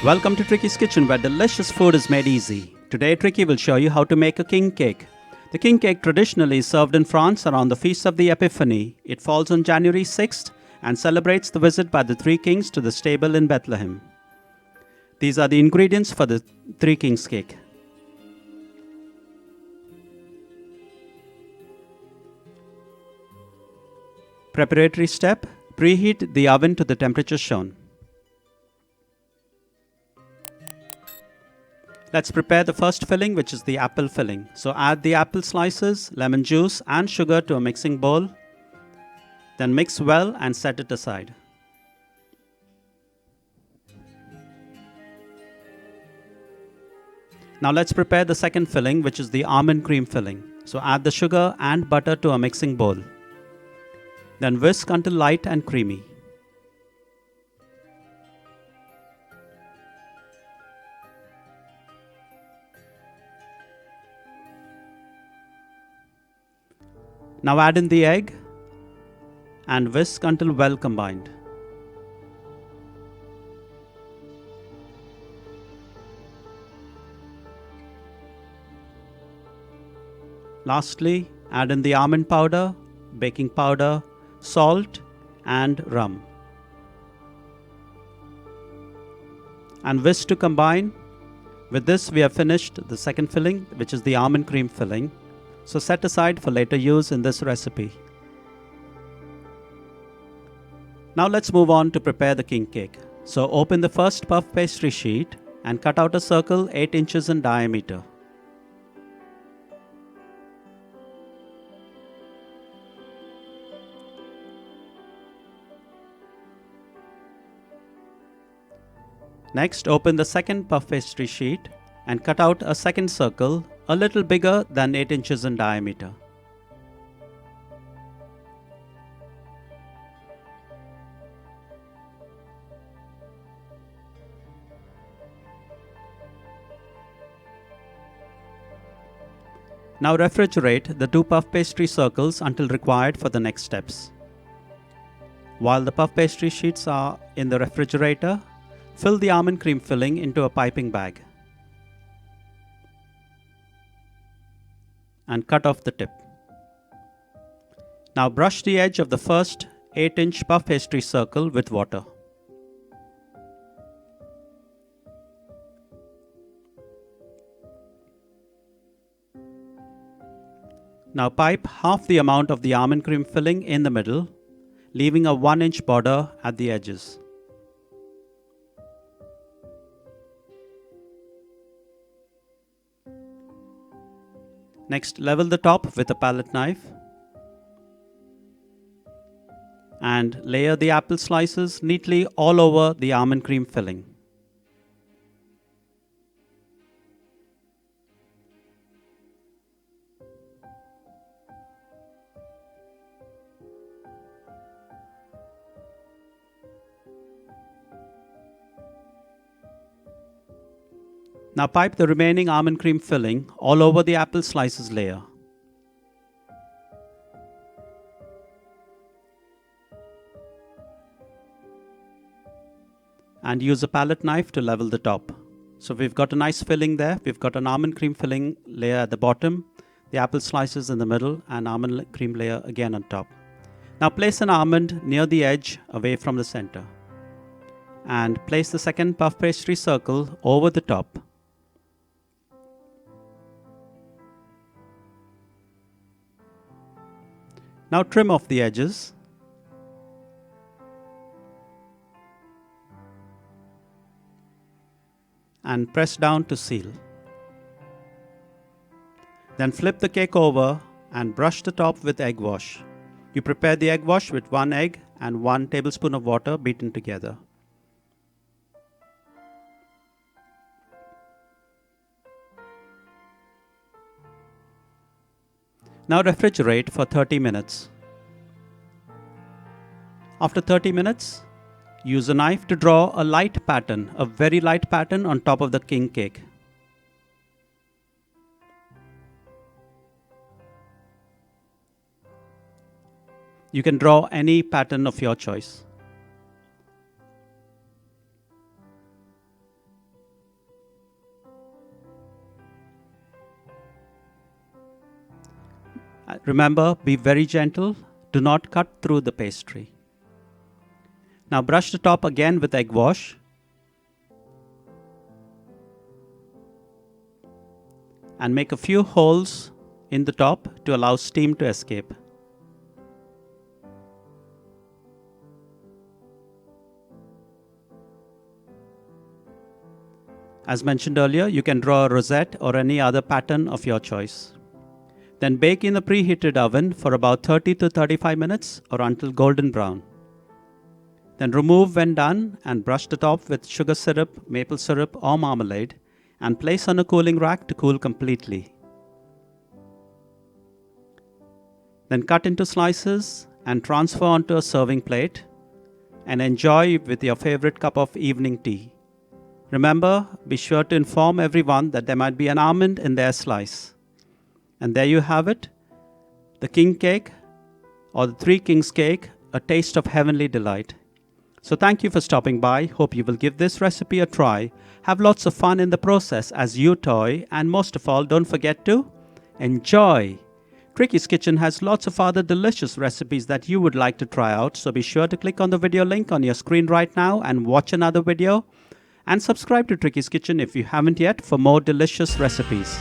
Welcome to Trickey's Kitchen, where delicious food is made easy. Today, Trickey will show you how to make a king cake. The king cake traditionally is served in France around the feast of the Epiphany. It falls on January 6th and celebrates the visit by the three kings to the stable in Bethlehem. These are the ingredients for the Three Kings cake. Preparatory step: preheat the oven to the temperature shown. Let's prepare the first filling, which is the apple filling. So add the apple slices, lemon juice and sugar to a mixing bowl. Then mix well and set it aside. Now let's prepare the second filling, which is the almond cream filling. So add the sugar and butter to a mixing bowl. Then whisk until light and creamy. Now add in the egg and whisk until well combined. Lastly, add in the almond powder, baking powder, salt and rum. And whisk to combine. With this, we have finished the second filling, which is the almond cream filling. So set aside for later use in this recipe. Now let's move on to prepare the king cake. So open the first puff pastry sheet and cut out a circle 8 inches in diameter. Next, open the second puff pastry sheet and cut out a second circle a little bigger than 8 inches in diameter. Now refrigerate the 2 puff pastry circles until required for the next steps. While the puff pastry sheets are in the refrigerator, fill the almond cream filling into a piping bag and cut off the tip. Now brush the edge of the first 8-inch puff pastry circle with water. Now pipe half the amount of the almond cream filling in the middle, leaving a 1-inch border at the edges. Next, level the top with a palette knife and layer the apple slices neatly all over the almond cream filling. Now pipe the remaining almond cream filling all over the apple slices layer. And use a palette knife to level the top. So we've got a nice filling there. We've got an almond cream filling layer at the bottom, the apple slices in the middle, and almond cream layer again on top. Now place an almond near the edge away from the center. And place the second puff pastry circle over the top. Now trim off the edges. And press down to seal. Then flip the cake over and brush the top with egg wash. You prepare the egg wash with 1 egg and 1 tablespoon of water beaten together. Now refrigerate for 30 minutes. After 30 minutes, use a knife to draw a light pattern, a very light pattern on top of the king cake. You can draw any pattern of your choice. Remember, be very gentle. Do not cut through the pastry. Now brush the top again with egg wash. And make a few holes in the top to allow steam to escape. As mentioned earlier, you can draw a rosette or any other pattern of your choice. Then bake in the preheated oven for about 30 to 35 minutes or until golden brown. Then remove when done and brush the top with sugar syrup, maple syrup or marmalade and place on a cooling rack to cool completely. Then cut into slices and transfer onto a serving plate and enjoy with your favorite cup of evening tea. Remember, be sure to inform everyone that there might be an almond in their slice. And there you have it, the king cake or the three kings cake, a taste of heavenly delight. So thank you for stopping by. Hope you will give this recipe a try. Have lots of fun in the process as you toy, and most of all, don't forget to enjoy. Trickey's Kitchen has lots of other delicious recipes that you would like to try out, so be sure to click on the video link on your screen right now and watch another video. And subscribe to Trickey's Kitchen if you haven't yet for more delicious recipes.